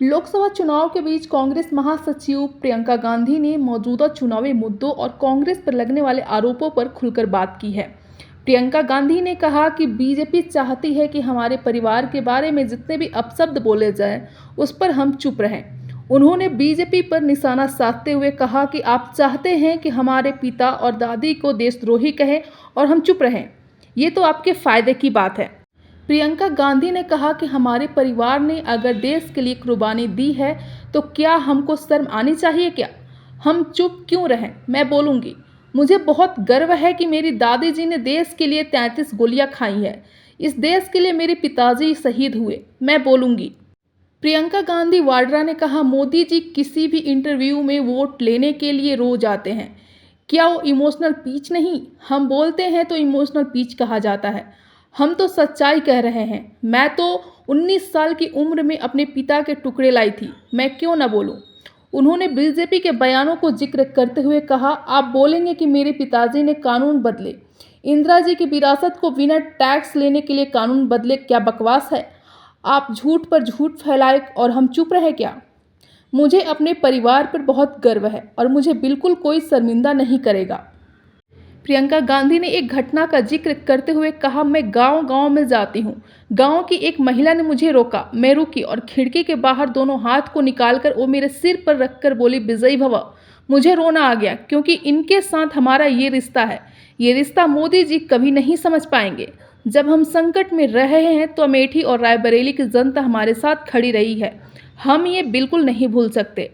लोकसभा चुनाव के बीच कांग्रेस महासचिव प्रियंका गांधी ने मौजूदा चुनावी मुद्दों और कांग्रेस पर लगने वाले आरोपों पर खुलकर बात की है। प्रियंका गांधी ने कहा कि बीजेपी चाहती है कि हमारे परिवार के बारे में जितने भी अपशब्द बोले जाएं, उस पर हम चुप रहें। उन्होंने बीजेपी पर निशाना साधते हुए कहा कि आप चाहते हैं कि हमारे पिता और दादी को देशद्रोही कहें और हम चुप रहें। ये तो आपके फायदे की बात है। प्रियंका गांधी ने कहा कि हमारे परिवार ने अगर देश के लिए कुर्बानी दी है तो क्या हमको शर्म आनी चाहिए क्या? हम चुप क्यों रहें? मैं बोलूँगी। मुझे बहुत गर्व है कि मेरी दादी जी ने देश के लिए 33 गोलियां खाई हैं। इस देश के लिए मेरे पिताजी शहीद हुए। मैं बोलूँगी। प्रियंका गांधी वाड्रा ने कहा, मोदी जी किसी भी इंटरव्यू में वोट लेने के लिए रोज आते हैं। क्या वो इमोशनल पीच नहीं? हम बोलते हैं तो इमोशनल पीच कहा जाता है। हम तो सच्चाई कह रहे हैं। मैं तो 19 साल की उम्र में अपने पिता के टुकड़े लाई थी। मैं क्यों ना बोलूं? उन्होंने बीजेपी के बयानों को जिक्र करते हुए कहा, आप बोलेंगे कि मेरे पिताजी ने कानून बदले, इंदिरा जी की विरासत को बिना टैक्स लेने के लिए कानून बदले, क्या बकवास है? आप झूठ पर झूठ फैलाए और हम चुप रहे क्या? मुझे अपने परिवार पर बहुत गर्व है और मुझे बिल्कुल कोई शर्मिंदा नहीं करेगा। प्रियंका गांधी ने एक घटना का जिक्र करते हुए कहा, मैं गांव-गांव में जाती हूं। गांव की एक महिला ने मुझे रोका। मैं रुकी और खिड़की के बाहर दोनों हाथ को निकालकर वो मेरे सिर पर रखकर बोली, विजयी भव। मुझे रोना आ गया क्योंकि इनके साथ हमारा ये रिश्ता है। ये रिश्ता मोदी जी कभी नहीं समझ पाएंगे। जब हम संकट में रहे हैं तो अमेठी और रायबरेली की जनता हमारे साथ खड़ी रही है। हम ये बिल्कुल नहीं भूल सकते।